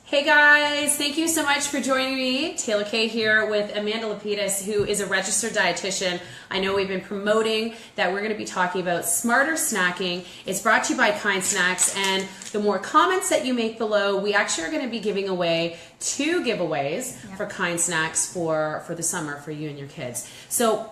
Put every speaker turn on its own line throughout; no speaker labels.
Hey guys, thank you so much for joining me. Taylor Kay here with Amanda Lapidus, who is a registered dietitian. I know we've been promoting that we're going to be talking about smarter snacking. It's brought to you by Kind Snacks, and the more comments that you make below, we actually are going to be giving away 2 giveaways for Kind Snacks for the summer for you and your kids. So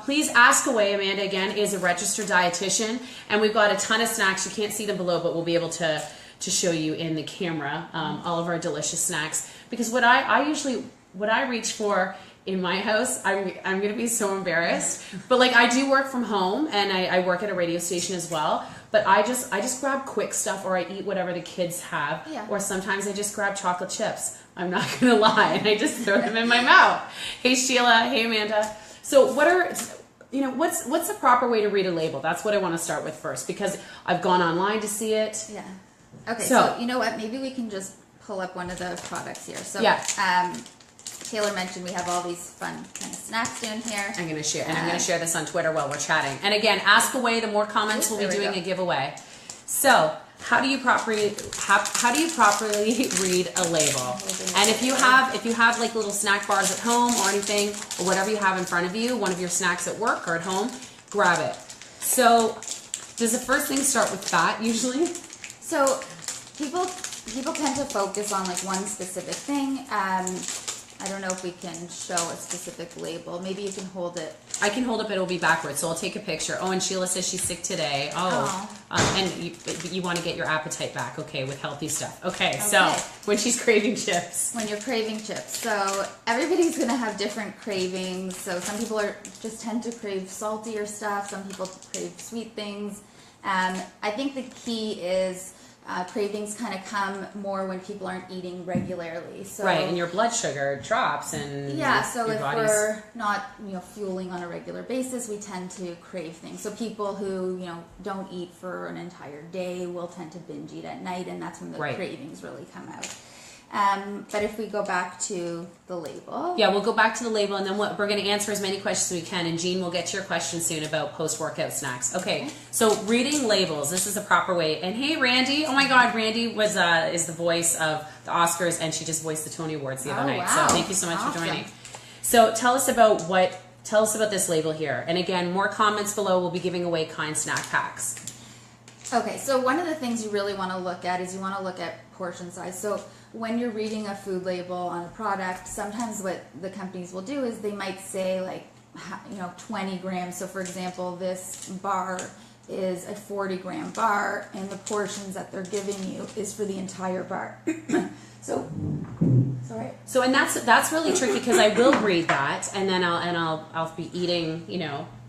please ask away. Amanda, again, is a registered dietitian, and we've got a ton of snacks. You can't see them below, but we'll be able to show you in the camera all of our delicious snacks. Because what I reach for in my house, I'm gonna be so embarrassed, but like I do work from home and I work at a radio station as well, but I just grab quick stuff, or I eat whatever the kids have, or sometimes I just grab chocolate chips. I'm not gonna lie, and I just throw them in my mouth. Hey Sheila, hey Amanda. So what's the proper way to read a label? That's what I want to start with first, because I've gone online to see it.
Yeah. Okay, so you know what? Maybe we can just pull up one of the products here. So Taylor mentioned we have all these fun kind of snacks down here.
I'm gonna share this on Twitter while we're chatting. And again, ask away. The more comments, we'll be doing a giveaway. So how do you properly read a label? And if you have like little snack bars at home or anything, or whatever you have in front of you, one of your snacks at work or at home, grab it. So does the first thing start with fat usually?
So people tend to focus on like one specific thing. I don't know if we can show a specific label. Maybe you can hold it.
I can hold it, but it'll be backwards, so I'll take a picture. Oh, and Sheila says she's sick today. And you want to get your appetite back, okay, with healthy stuff. Okay, so when she's craving chips.
When you're craving chips. So everybody's going to have different cravings. So some people just tend to crave saltier stuff. Some people crave sweet things. I think the key is cravings kind of come more when people aren't eating regularly. So,
right, and your blood sugar drops, and
so if we're not fueling on a regular basis, we tend to crave things. So people who don't eat for an entire day will tend to binge eat at night, and that's when the cravings really come out. But if we go back to the label.
Yeah, we'll go back to the label, and then we're going to answer as many questions as we can, and Jean will get to your question soon about post-workout snacks. Okay, so reading labels, this is a proper way. And hey, Randy, oh my God, Randy is the voice of the Oscars, and she just voiced the Tony Awards the other night.
Wow.
So thank you so much for joining. So tell us about this label here. And again, more comments below. We'll be giving away Kind snack packs.
Okay, so one of the things you really want to look at is you want to look at portion size. So when you're reading a food label on a product, sometimes what the companies will do is they might say like 20 grams. So for example, this bar is a 40-gram bar, and the portions that they're giving you is for the entire bar. So
and that's really tricky, because I will read that, and then I'll be eating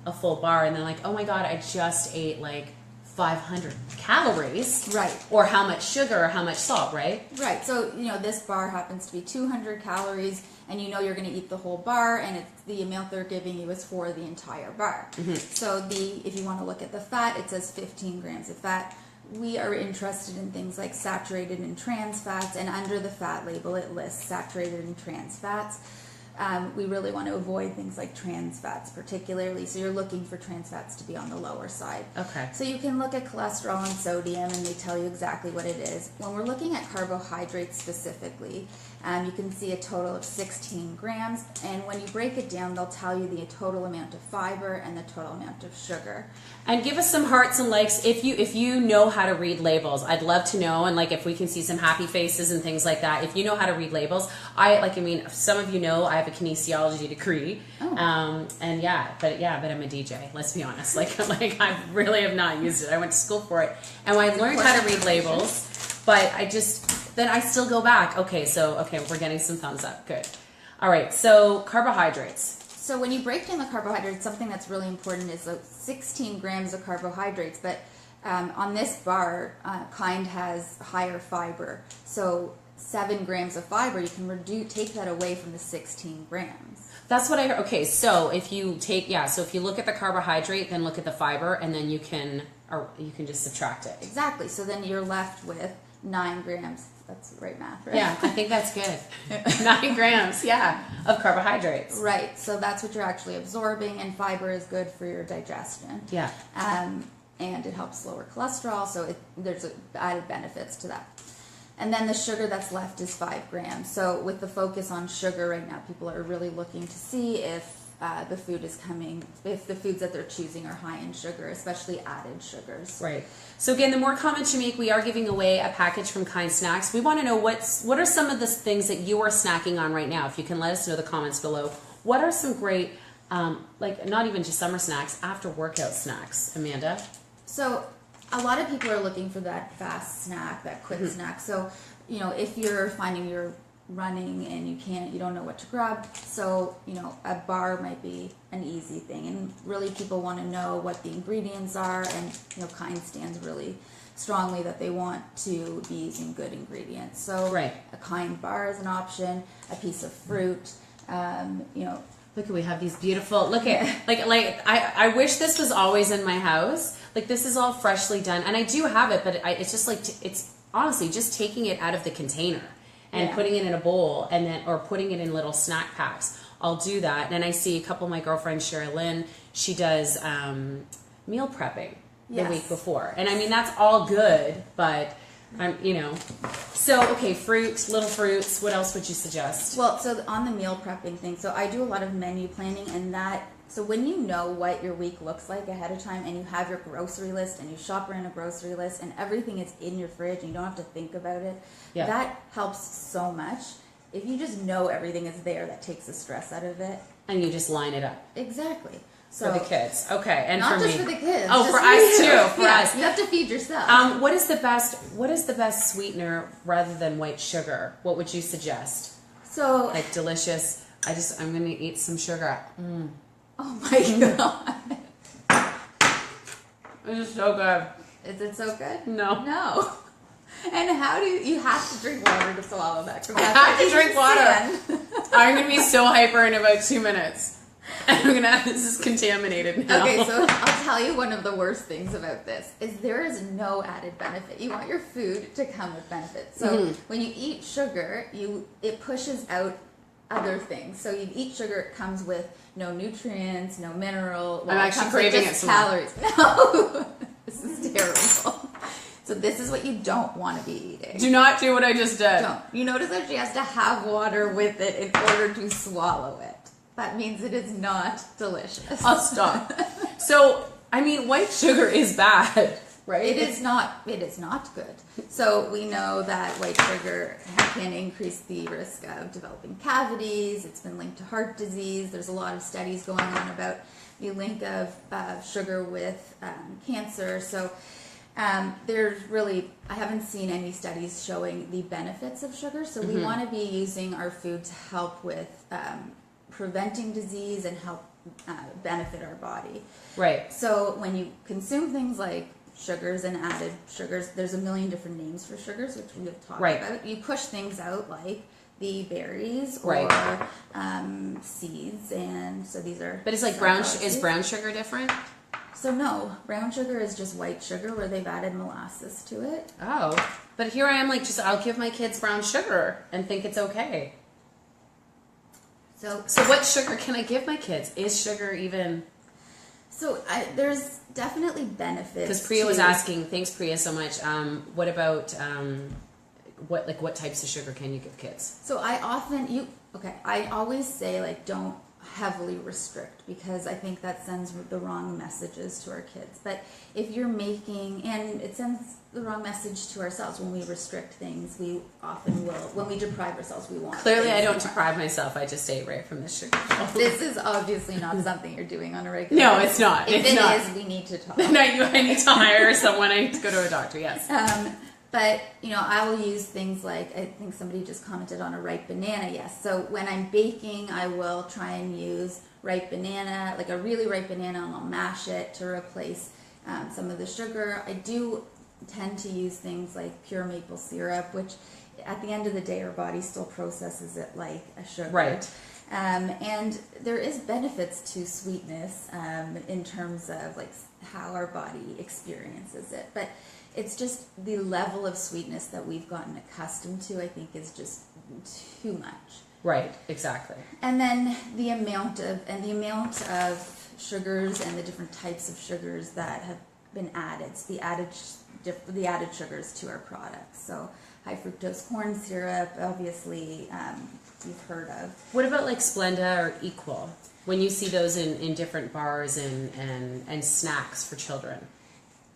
a full bar, and then like, oh my God, I just ate like 500 calories,
right?
Or how much sugar or how much salt, right?
Right. So this bar happens to be 200 calories, and you're going to eat the whole bar, and it's the amount they're giving you is for the entire bar. So if you want to look at the fat, it says 15 grams of fat. We are interested in things like saturated and trans fats, and under the fat label it lists saturated and trans fats. We really want to avoid things like trans fats particularly, so you're looking for trans fats to be on the lower side.
Okay.
So you can look at cholesterol and sodium, and they tell you exactly what it is. When we're looking at carbohydrates specifically, you can see a total of 16 grams, and when you break it down, they'll tell you the total amount of fiber and the total amount of sugar.
And give us some hearts and likes if you know how to read labels. I'd love to know, and like if we can see some happy faces and things like that. If you know how to read labels, some of you know I have a kinesiology degree, but I'm a DJ. Let's be honest. Like I really have not used it. I went to school for it, and I learned how to read labels, but then I still go back. Okay, we're getting some thumbs up. Good. All right, so carbohydrates.
So when you break down the carbohydrates, something that's really important is 16 grams of carbohydrates, but on this bar, Kind has higher fiber. So 7 grams of fiber, you can take that away from the 16 grams.
That's what I heard. Okay, so if you look at the carbohydrate, then look at the fiber, and then you can just subtract it.
Exactly. So then you're left with 9 grams. That's the right math, right?
Yeah, I think that's good. 9 grams, of carbohydrates.
Right. So that's what you're actually absorbing, and fiber is good for your digestion.
Yeah.
And it helps lower cholesterol, so there's added benefits to that. And then the sugar that's left is 5 grams. So with the focus on sugar right now, people are really looking to see if the food is coming, if the foods that they're choosing are high in sugar, especially added sugars.
Right. So again, the more comments you make, we are giving away a package from Kind Snacks. We want to know what are some of the things that you are snacking on right now. If you can let us know the comments below. What are some great, like not even just summer snacks, after workout snacks, Amanda?
So a lot of people are looking for that fast snack, that quick snack. So, you know, if you're finding you're running and you don't know what to grab, so, you know, a bar might be an easy thing. And really people want to know what the ingredients are, and, you know, Kind stands really strongly that they want to be using good ingredients. So a Kind bar is an option, a piece of fruit, you know.
Look, we have these beautiful, look at, like I wish this was always in my house. Like, this is all freshly done. And I do have it, but it's just like, it's honestly just taking it out of the container and putting it in a bowl, and then, or putting it in little snack packs. I'll do that. And I see a couple of my girlfriends, Sherilyn, she does meal prepping the week before. And I mean, that's all good, but you know, so, okay, fruit, little fruits, what else would you suggest?
Well, so on the meal prepping thing, so I do a lot of menu planning, and so when you know what your week looks like ahead of time, and you have your grocery list, and you shop around a grocery list, and everything is in your fridge, and you don't have to think about it, that helps so much. If you just know everything is there, that takes the stress out of it.
And you just line it up.
Exactly. So,
for the kids, okay, and
not
for
just
me.
For the kids.
Oh, for us too. For us,
you have to feed yourself.
What is the best sweetener rather than white sugar? What would you suggest?
So,
like delicious. I'm gonna eat some sugar.
Oh my god,
this is so good.
Is it so good?
No.
And how do you have to drink water to swallow that?
I have to drink water. I'm gonna be so hyper in about 2 minutes. This is contaminated now.
Okay, so I'll tell you one of the worst things about this is there is no added benefit. You want your food to come with benefits. So when you eat sugar, it pushes out other things. So you eat sugar, it comes with no nutrients, no mineral.
I'm actually craving it.
Calories. No, this is terrible. So this is what you don't want to be eating.
Do not do what I just did.
Don't. You notice that she has to have water with it in order to swallow it. That means it is not delicious.
I'll stop. So, I mean, white sugar is bad, right?
It is not good. So we know that white sugar can increase the risk of developing cavities. It's been linked to heart disease. There's a lot of studies going on about the link of sugar with cancer. So there's really, I haven't seen any studies showing the benefits of sugar. So we want to be using our food to help with preventing disease and help benefit our body.
Right.
So when you consume things like sugars and added sugars, there's a million different names for sugars, which we have talked about. You push things out like the berries or seeds, and so these are.
But it's like is brown sugar different?
So no, brown sugar is just white sugar where they've added molasses to it.
Oh, but here I am, like, I'll give my kids brown sugar and think it's okay. So what sugar can I give my kids? Is sugar even? So
there's definitely benefits.
Because Priya was asking, thanks Priya so much. What about what types of sugar can you give kids? So I
always say, like, don't heavily restrict, because I think that sends the wrong messages to our kids. But if you're making, and it sends the wrong message to ourselves when we restrict things, we often will. When we deprive ourselves, we want.
Clearly, I don't deprive myself. I just stay right from the sugar.
This is obviously not something you're doing on a regular basis.
No, it's not.
If it is, we need to talk.
No, I need to hire someone. I need to go to a doctor. Yes.
But, you know, I will use things like, I think somebody just commented on a ripe banana. Yes. So when I'm baking, I will try and use ripe banana, like a really ripe banana, and I'll mash it to replace some of the sugar. I do tend to use things like pure maple syrup, which at the end of the day, our body still processes it like a sugar.
Right.
And there is benefits to sweetness in terms of like how our body experiences it. But it's just the level of sweetness that we've gotten accustomed to, I think, is just too much.
Right, exactly.
And then the amount of sugars and the different types of sugars that have been added, so the added sugars to our products. So high fructose corn syrup, obviously, you've heard of.
What about like Splenda or Equal? When you see those in different bars and snacks for children?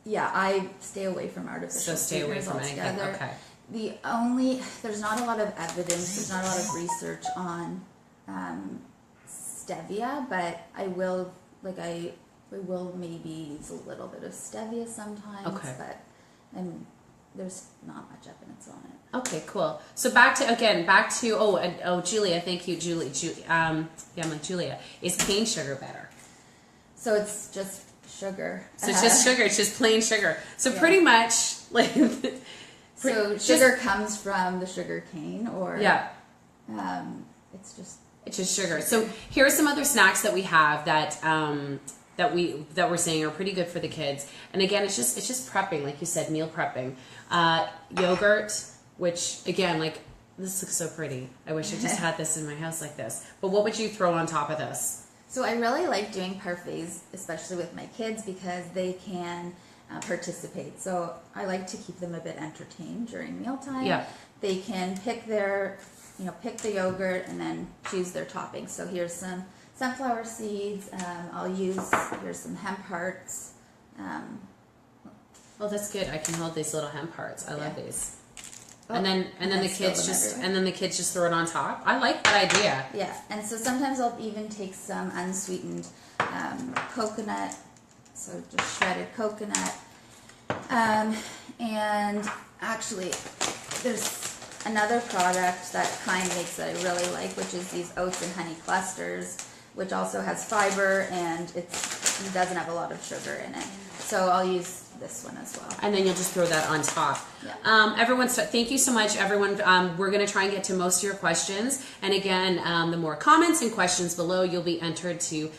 Yeah, I stay away from artificial sweeteners altogether.
Okay.
There's not a lot of evidence, there's not a lot of research on stevia, but I will maybe use a little bit of stevia sometimes, but there's not much evidence on it.
Okay, cool. So back to Julia, thank you, Julie. I'm like Julia. Is cane sugar better?
So it's just sugar.
So it's just sugar. It's just plain sugar. So pretty much like.
So sugar comes from the sugar cane, or it's just
sugar. So here are some other snacks that we have that we're saying are pretty good for the kids. And again, it's just prepping, like you said, meal prepping. Yogurt, which again, like this looks so pretty. I wish I just had this in my house like this. But what would you throw on top of this?
So I really like doing parfaits, especially with my kids, because they can participate. So I like to keep them a bit entertained during mealtime.
Yeah.
They can pick pick the yogurt and then choose their toppings. So here's some sunflower seeds. Here's some hemp hearts.
Oh, that's good. I can hold these little hemp hearts. I love these. And then the kids just throw it on top. I like that idea.
Yeah, and so sometimes I'll even take some unsweetened coconut, so just shredded coconut. And actually, there's another product that Kind makes that I really like, which is these oats and honey clusters, which also has fiber and it doesn't have a lot of sugar in it. So I'll use this one as well.
And then you'll just throw that on top.
Yeah.
Everyone, thank you so much, everyone. We're going to try and get to most of your questions. And again, the more comments and questions below, you'll be entered to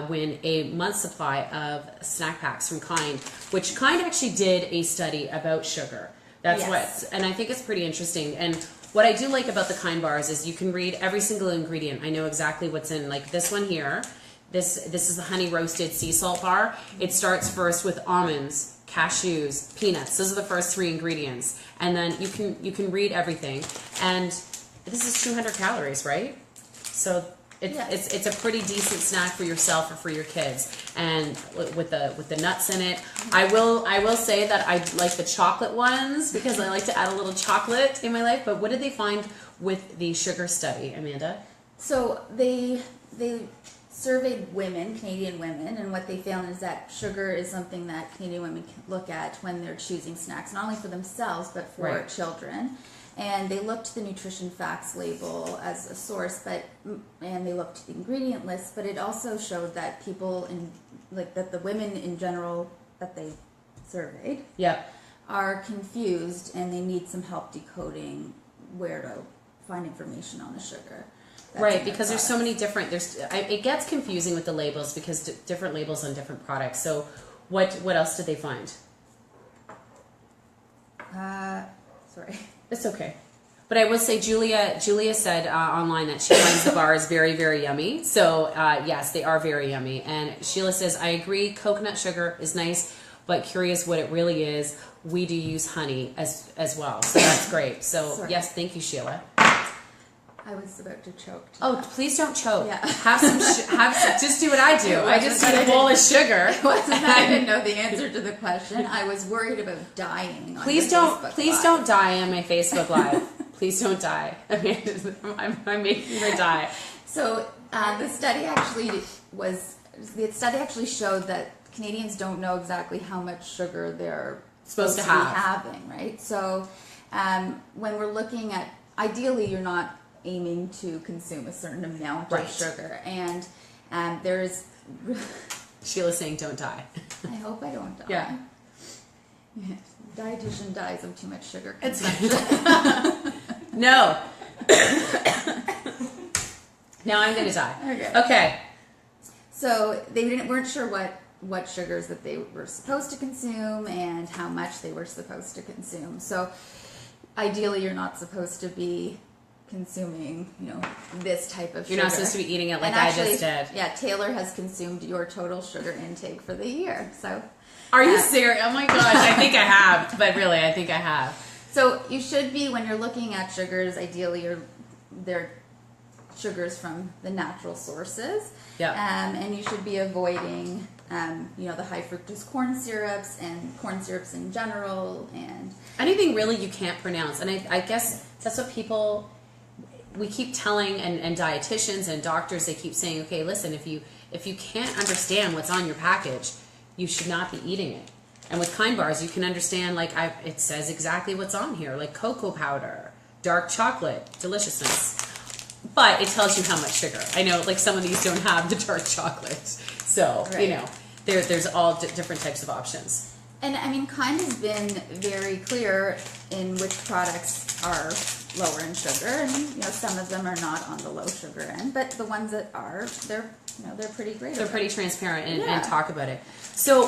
win a month's supply of snack packs from Kind, which Kind actually did a study about sugar. And I think it's pretty interesting. And what I do like about the Kind bars is you can read every single ingredient. I know exactly what's in, like this one here. This is the honey roasted sea salt bar. It starts first with almonds, cashews, peanuts. Those are the first 3 ingredients. And then you can read everything. And this is 200 calories, right? So it's a pretty decent snack for yourself or for your kids. And with the nuts in it. I will say that I like the chocolate ones because I like to add a little chocolate in my life. But what did they find with the sugar study, Amanda?
So they surveyed Canadian women, and what they found is that sugar is something that Canadian women can look at when they're choosing snacks, not only for themselves, but for children. And they looked to the nutrition facts label as a source, and they looked to the ingredient list, but it also showed that that the women in general that they surveyed are confused, and they need some help decoding where to find information on the sugar.
Right, because there's so many different. It gets confusing with the labels because different labels on different products. So, what else did they find?
Sorry,
it's okay. But I will say, Julia said online that she finds the bars very, very yummy. So yes, they are very yummy. And Sheila says, I agree. Coconut sugar is nice, but curious what it really is. We do use honey as well, so that's great. So yes, thank you, Sheila.
I was about to choke.
Oh, please don't choke.
Yeah.
Have some. Just do what I do. I just eat a bowl of sugar.
It wasn't that I didn't know the answer to the question. I was worried about dying.
Please don't die on my Facebook Live. Please don't die. I'm making her die.
So the study actually showed that Canadians don't know exactly how much sugar they're supposed to be having, right? So when we're looking at, ideally, you're not aiming to consume a certain amount of sugar, and there's
Sheila's saying don't die.
I hope I don't die.
Yeah.
Dietitian dies of too much sugar consumption.
No. Now I'm gonna die. Okay.
So they weren't sure what sugars that they were supposed to consume and how much they were supposed to consume. So ideally, you're not supposed to be consuming, this type of sugar.
You're not supposed to be eating it like I just did.
Yeah, Taylor has consumed your total sugar intake for the year. So,
are you serious? Oh my gosh, I think I have. But really, I think I have.
So you should be, when you're looking at sugars, ideally they're sugars from the natural sources.
Yeah.
And you should be avoiding, the high fructose corn syrups and corn syrups in general, and
anything really you can't pronounce. And I guess that's what we keep telling, and dietitians and doctors, they keep saying, okay, listen, if you can't understand what's on your package, you should not be eating it. And with Kind Bars, you can understand, like, it says exactly what's on here, like cocoa powder, dark chocolate, deliciousness. But it tells you how much sugar. I know, like, some of these don't have the dark chocolate. So,
right.
There's all different types of options.
And I mean, Kind has been very clear in which products are lower in sugar, and some of them are not on the low sugar end, but the ones that are, they're pretty great.
They're pretty transparent and talk about it. So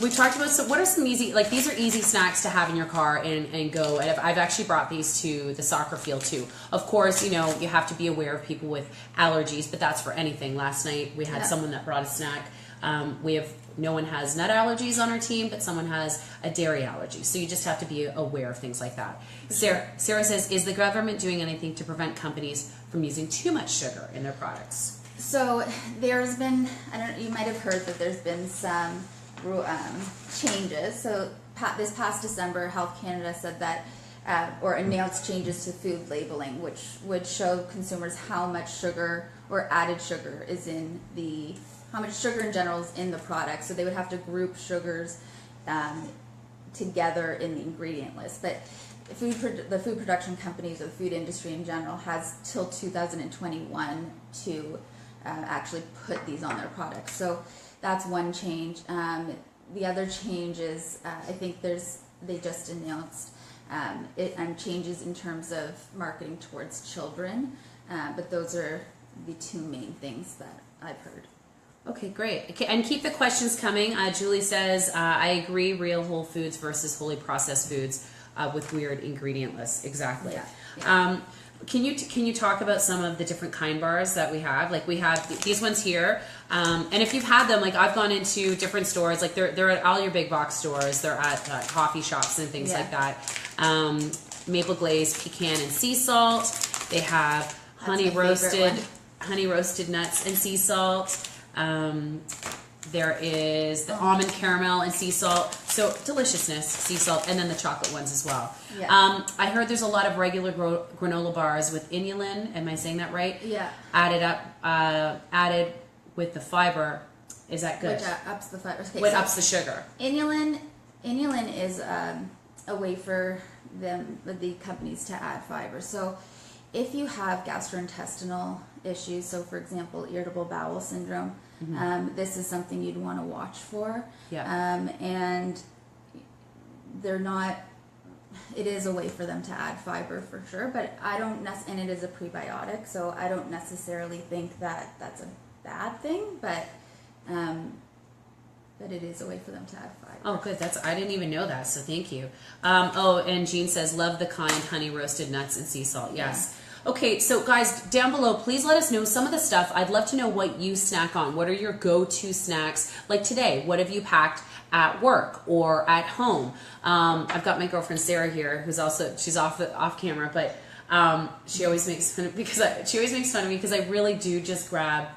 we talked about, so what are some easy, like, these are easy snacks to have in your car and go. And I've actually brought these to the soccer field too. Of course, you have to be aware of people with allergies, but that's for anything. Last night we had someone that brought a snack. No one has nut allergies on our team, but someone has a dairy allergy. So you just have to be aware of things like that. Sarah says, is the government doing anything to prevent companies from using too much sugar in their products?
So there's been, you might have heard that there's been some changes. So this past December, Health Canada said that, or announced changes to food labeling, which would show consumers how much sugar or added sugar is in how much sugar in general is in the product. So they would have to group sugars together in the ingredient list. But the food production companies or the food industry in general has till 2021 to actually put these on their products. So that's one change. The other change is, I think they just announced changes in terms of marketing towards children, but those are the two main things that I've heard.
Okay, great. Okay, and keep the questions coming. Julie says, I agree, real whole foods versus wholly processed foods with weird ingredient lists. Exactly. Yeah. Can you talk about some of the different Kind Bars that we have? Like, we have these ones here, and if you've had them, like, I've gone into different stores, like they're at all your big box stores, they're at coffee shops and things like that. Maple glaze, pecan, and sea salt. They have honey roasted nuts and sea salt. There is the almond caramel and sea salt. So deliciousness, sea salt, and then the chocolate ones as well. Yeah. I heard there's a lot of regular granola bars with inulin. Am I saying that right? Yeah. Added with the fiber. Is that good?
Which ups the fiber. Okay,
what ups the sugar?
Inulin is a way for the companies to add fiber. So if you have gastrointestinal issues, so for example, irritable bowel syndrome, this is something you'd want to watch for. Yeah. And it is a way for them to add fiber for sure, but and it is a prebiotic, so I don't necessarily think that that's a bad thing, but it is a way for them to add fiber.
Oh, good. I didn't even know that, so thank you. And Jean says, love the Kind honey roasted nuts and sea salt. Yes. Yeah. Okay, so guys, down below, please let us know some of the stuff. I'd love to know what you snack on. What are your go-to snacks? Like today, what have you packed at work or at home? I've got my girlfriend Sarah here, she's off camera, but she always makes fun of me because I really do just grab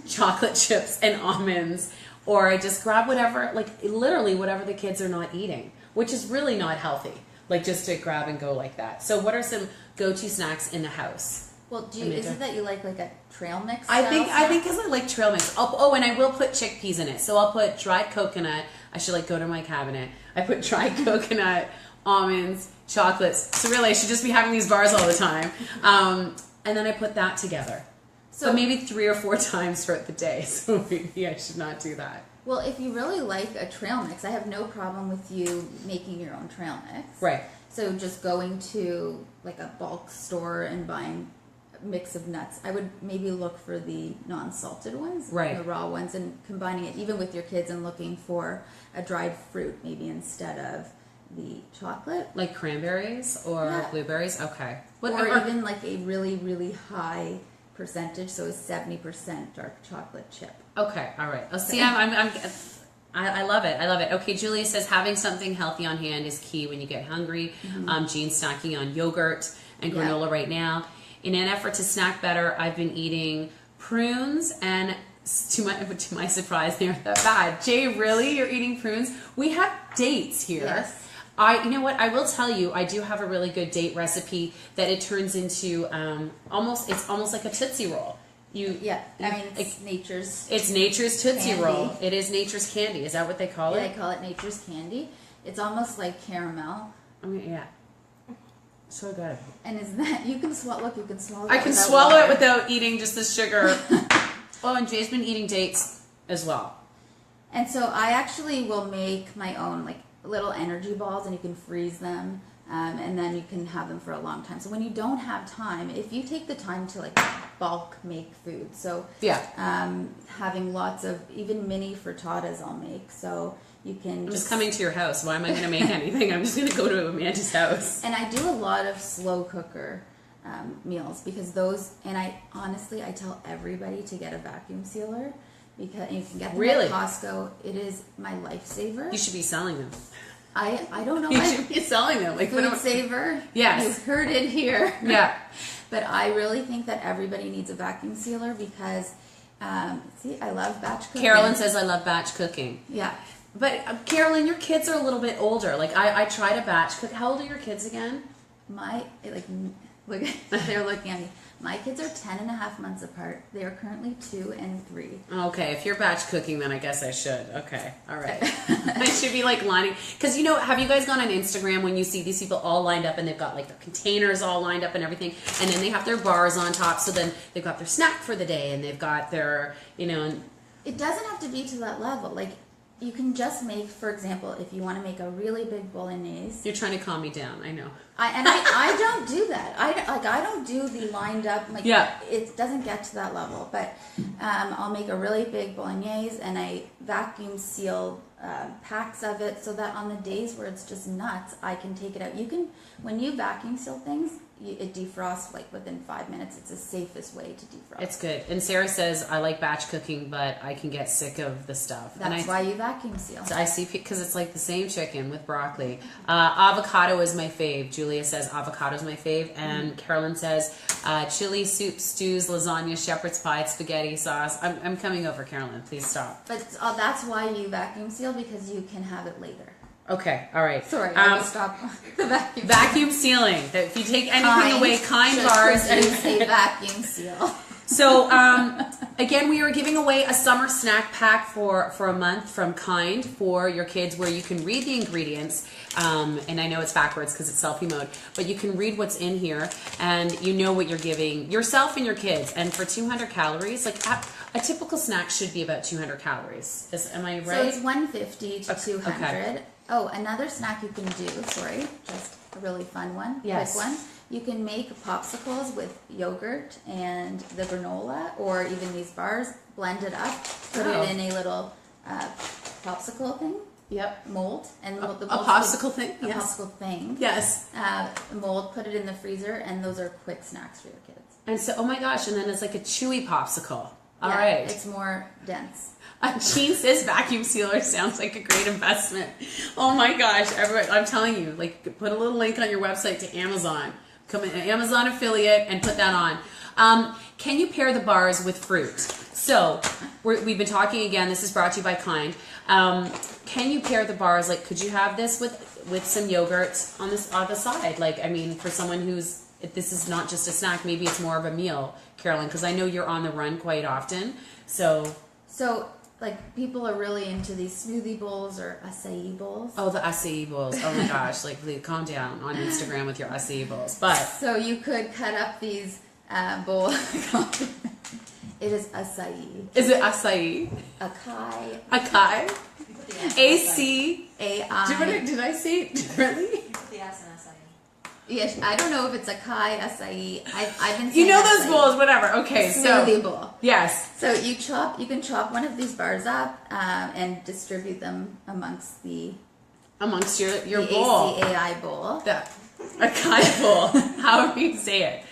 chocolate chips and almonds, or I just grab whatever, like literally whatever the kids are not eating, which is really not healthy. Like, just to grab and go like that. So what are some go-to snacks in the house?
Well, is it that you like a trail mix?
I think because I like trail mix. And I will put chickpeas in it. So I'll put dried coconut. I should go to my cabinet. I put dried coconut, almonds, chocolates. So really, I should just be having these bars all the time. And then I put that together. So maybe 3 or 4 times throughout the day. So maybe I should not do that.
Well, if you really like a trail mix, I have no problem with you making your own trail mix.
Right.
So just going to a bulk store and buying a mix of nuts. I would maybe look for the non-salted ones,
right,
the raw ones, and combining it even with your kids and looking for a dried fruit maybe instead of the chocolate.
Like cranberries or blueberries? Okay.
Or even a really, really high percentage, so a 70% dark chocolate chip.
Okay, all right. See, I love it. I love it. Okay, Julia says having something healthy on hand is key when you get hungry. Jean's snacking on yogurt and granola right now. In an effort to snack better, I've been eating prunes, and to my surprise, they aren't that bad. Jay, really? You're eating prunes? We have dates here.
Yes.
You know what? I will tell you, I do have a really good date recipe that it turns into it's almost like a Tootsie Roll.
I mean, it's nature's
Tootsie
candy.
Roll. It is nature's candy. Is that what they call it?
They call it nature's candy. It's almost like caramel.
I mean, yeah. So good.
And is that you can swallow? Look, you can swallow.
I can swallow it without eating just the sugar. Oh, and Jay's been eating dates as well.
And so I actually will make my own like little energy balls, and you can freeze them. And then you can have them for a long time. So when you don't have time, if you take the time to like bulk make food, so having lots of even mini frittatas I'll make. So you can.
I'm just coming to your house. Why am I going to make anything? I'm just going to go to Amanda's house.
And I do a lot of slow cooker meals because those. And I honestly tell everybody to get a vacuum sealer because you can get them at Costco. It is my lifesaver.
You should be selling them.
I don't know.
You should be selling them. Like
food saver.
Yes.
You've heard it here.
Yeah.
But I really think that everybody needs a vacuum sealer because, I love batch cooking.
Carolyn says I love batch cooking.
Yeah.
But Carolyn, your kids are a little bit older. Like I try to batch cook. How old are your kids again?
Look, they're looking at me. My kids are 10 and a half months apart. They are currently 2 and 3.
Okay, if you're batch cooking, then I guess I should. Okay, all right. I should be like lining, because have you guys gone on Instagram when you see these people all lined up and they've got like their containers all lined up and everything, and then they have their bars on top, so then they've got their snack for the day and they've got their,
It doesn't have to be to that level. Like, you can just make, for example, if you want to make a really big bolognese.
You're trying to calm me down, I know.
I don't do that. I don't do the lined up. It doesn't get to that level. But I'll make a really big bolognese and I vacuum seal packs of it so that on the days where it's just nuts, I can take it out. When you vacuum seal things, it defrosts like within 5 minutes. It's the safest way to defrost.
It's good. And Sarah says, I like batch cooking, but I can get sick of the stuff.
That's why you vacuum seal.
I see, because it's like the same chicken with broccoli. Avocado is my fave. Julia says avocado is my fave. And Carolyn says chili, soup, stews, lasagna, shepherd's pie, spaghetti sauce. I'm coming over, Carolyn. Please stop.
But that's why you vacuum seal, because you can have it later.
Okay, all right.
Sorry, I will stop the vacuum.
Vacuum sealing. That if you take anything away, Kind bars and
say vacuum seal.
So again, we are giving away a summer snack pack for a month from Kind for your kids, where you can read the ingredients. And I know it's backwards because it's selfie mode, but you can read what's in here, and you know what you're giving yourself and your kids. And for 200 calories, like a typical snack should be about 200 calories. Am I right?
So it's 150 to 200.
Okay.
Oh, another snack you can do, just a really fun one, quick one. You can make popsicles with yogurt and the granola, or even these bars, blend it up, put it in a little popsicle thing.
Yep.
Mold. And the mold
a popsicle thing?
A popsicle thing.
Yes.
Mold, put it in the freezer, and those are quick snacks for your kids.
And so, oh my gosh, and then it's like a chewy popsicle. All
yeah,
right.
It's more dense.
Jean says vacuum sealer sounds like a great investment. Oh my gosh, everyone, I'm telling you, like, put a little link on your website to Amazon. Come in, Amazon affiliate, and put that on. Can you pair the bars with fruit? So, we've been talking again, this is brought to you by Kind. Can you pair the bars, like, could you have this with some yogurt on the side? Like, I mean, for someone if this is not just a snack, maybe it's more of a meal, Carolyn, because I know you're on the run quite often. So,
like, people are really into these smoothie bowls or acai bowls.
Oh, the acai bowls. Oh my gosh, like, please calm down on Instagram with your acai bowls. But
so you could cut up these bowls. It is acai.
Is it acai?
Acai.
Acai? A-C-A-I. Did I say it differently?
The S and acai.
Yes, I don't know if it's acai, acai. I've been saying
those
acai.
Bowls, whatever. Okay,
Smoothie bowl.
Yes.
So you can chop one of these bars up and distribute them amongst your
bowl.
ACAI bowl.
The acai bowl. However you say it.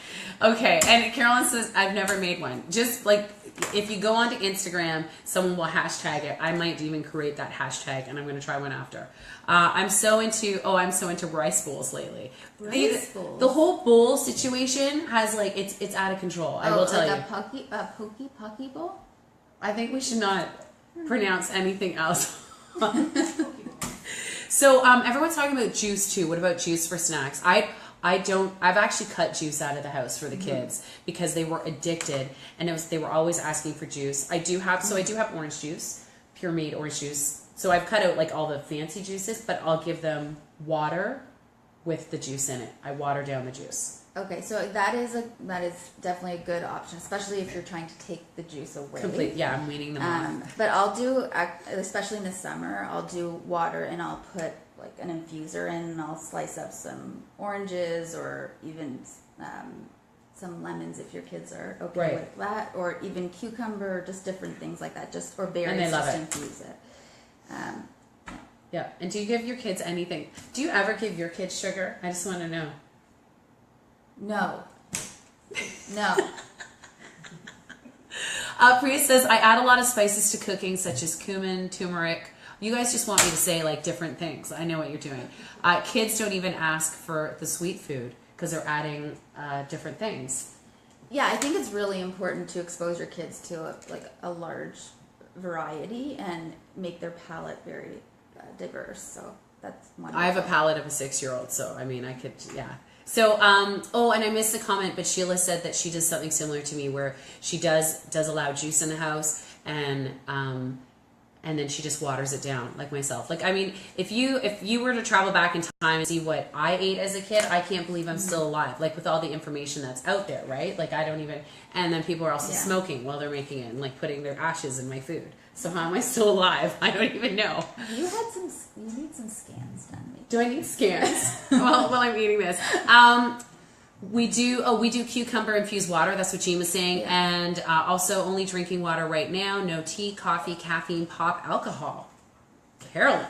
Okay, and Carolyn says, I've never made one. Just like, if you go onto Instagram, someone will hashtag it. I might even create that hashtag, and I'm going to try one after. I'm so into rice bowls lately.
Rice bowls.
The whole bowl situation has like it's out of control. I will tell you.
A pokey bowl.
I think we should not pronounce anything else. So everyone's talking about juice too. What about juice for snacks? I've actually cut juice out of the house for the kids because they were addicted, and they were always asking for juice. I do have orange juice, pure made orange juice. So I've cut out like all the fancy juices, but I'll give them water with the juice in it. I water down the juice.
Okay, so that is definitely a good option, especially if you're trying to take the juice away.
Yeah, I'm weaning them off.
But I'll do, especially in the summer, I'll do water and I'll put like an infuser in, and I'll slice up some oranges or even some lemons if your kids are okay with that, or even cucumber, just different things like that, or berries,
and they love
infuse it.
Yeah. And do you give your kids anything? Do you ever give your kids sugar? I just want to know.
No.
Priya says, I add a lot of spices to cooking, such as cumin, turmeric. You guys just want me to say like different things. I know what you're doing. Kids don't even ask for the sweet food because they're adding different things.
Yeah, I think it's really important to expose your kids to a large variety and make their palate very diverse. So that's one.
I have a palate of a 6-year-old, so I mean, I could, yeah. So, and I missed the comment, but Sheila said that she does something similar to me, where she does allow juice in the house, and then she just waters it down, like myself. Like, I mean, if you were to travel back in time and see what I ate as a kid, I can't believe I'm still alive. Like, with all the information that's out there, right? Like, I don't even. And then people are also smoking while they're making it and like putting their ashes in my food. So how am I still alive? I don't even know.
You need some scans done. Maybe.
Do I need scans? While I'm eating this. We do cucumber infused water. That's what Jean was saying. Yeah. And also only drinking water right now. No tea, coffee, caffeine, pop, alcohol. Carolyn.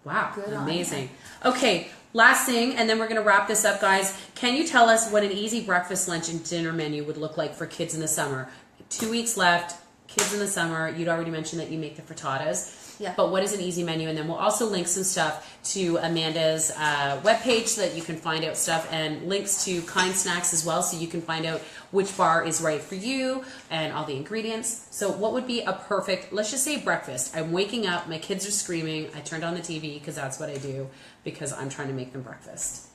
Wow. Good. Amazing. Okay. Last thing, and then we're going to wrap this up, guys. Can you tell us what an easy breakfast, lunch, and dinner menu would look like for kids in the summer? 2 weeks left. Kids in the summer. You'd already mentioned that you make the frittatas. Yeah. But what is an easy menu? And then we'll also link some stuff to Amanda's webpage so that you can find out stuff, and links to Kind Snacks as well, so you can find out which bar is right for you and all the ingredients. So what would be a perfect, let's just say breakfast. I'm waking up, my kids are screaming. I turned on the TV because that's what I do, because I'm trying to make them breakfast.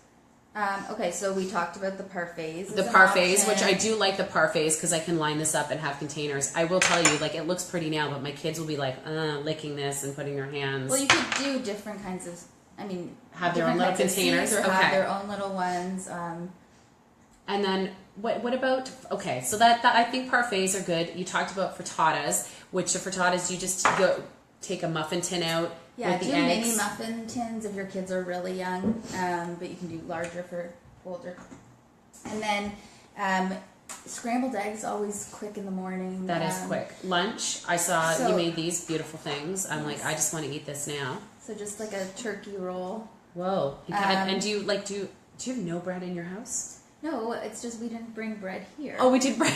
Okay, so we talked about the parfaits.
The parfaits, which I do like the parfaits because I can line this up and have containers. I will tell you, like, it looks pretty now, but my kids will be like, licking this and putting their hands.
Well, you could do different kinds of,
have their own little containers,
or have their own little ones.
And then what about, okay, so that I think parfaits are good. You talked about frittatas, which the frittatas, you just take a muffin tin out.
Yeah,
with
do
the eggs.
mini muffin tins if your kids are really young, but you can do larger for older. And then scrambled eggs, always quick in the morning.
That is quick. Lunch, I saw you made these beautiful things. I'm like, I just want to eat this now.
So just like a turkey roll.
Whoa. And do you have no bread in your house?
No, it's just we didn't bring bread here.
Oh, we did bread.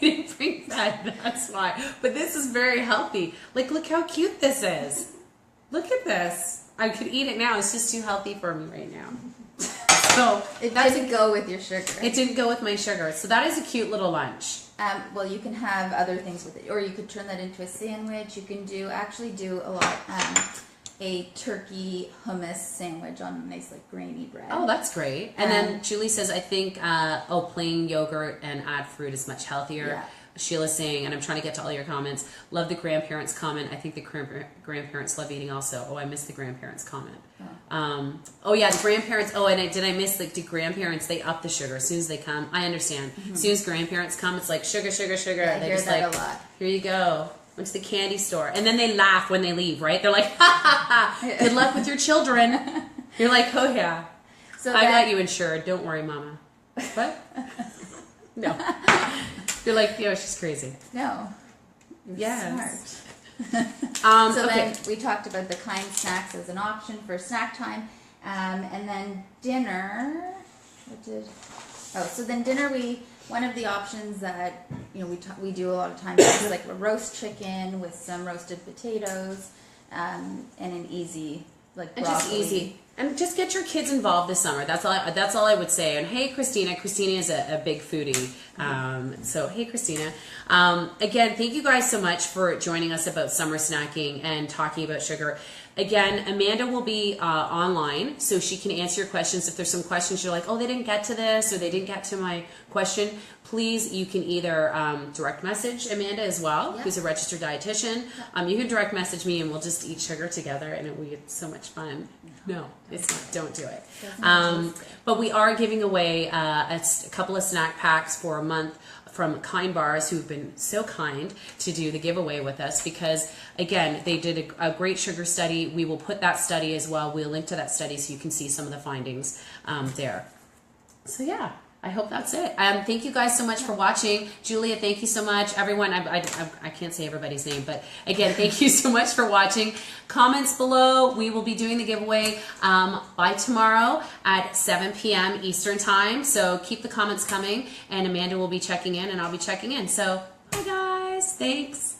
We didn't bring bread. That's why. But this is very healthy. Like, look how cute this is. Look at this. I could eat it now. It's just too healthy for me right now. So
it didn't go with your sugar.
It didn't go with my sugar. So that is a cute little lunch.
Well, you can have other things with it, or you could turn that into a sandwich. You can do a lot. A turkey hummus sandwich on a nice grainy bread.
Oh, that's great. And then Julie says, I think plain yogurt and add fruit is much healthier. Yeah. Sheila's saying, and I'm trying to get to all your comments, love the grandparents comment. I think the grandparents love eating also. Oh, I missed the grandparents comment. Yeah, the grandparents. Oh, and did I miss the grandparents? They up the sugar as soon as they come. I understand. As soon as grandparents come, it's like sugar, sugar, sugar.
Yeah, I hear that a lot.
Here you go. Went to the candy store. And then they laugh when they leave, right? They're like, ha, ha, ha. Good luck with your children. You're like, oh, yeah. So I got you insured. Don't worry, Mama. What? No. You're like, she's crazy.
No.
Yes.
Smart. Then we talked about the Kind Snacks as an option for snack time. And then dinner. Dinner, one of the options that we do a lot of times just like a roast chicken with some roasted potatoes, and an easy like broccoli.
And just easy. And just get your kids involved this summer. That's all I would say. And hey, Christina. Christina is a big foodie. So hey, Christina. Again, thank you guys so much for joining us about summer snacking and talking about sugar. Again, Amanda will be online, so she can answer your questions. If there's some questions you're like, oh, they didn't get to this, or they didn't get to my question, please, you can either direct message Amanda as well, who's a registered dietitian. You can direct message me, and we'll just eat sugar together, and it will be so much fun. No, it's not. Don't do it. But we are giving away a couple of snack packs for a month from Kind Bars, who've been so kind to do the giveaway with us, because again, they did a great sugar study. We will put that study as well. We'll link to that study so you can see some of the findings there. So yeah, I hope that's it. Thank you guys so much for watching. Julia, thank you so much. Everyone, I can't say everybody's name, but again, thank you so much for watching. Comments below. We will be doing the giveaway by tomorrow at 7 p.m. Eastern time. So keep the comments coming, and Amanda will be checking in, and I'll be checking in. So bye guys. Thanks.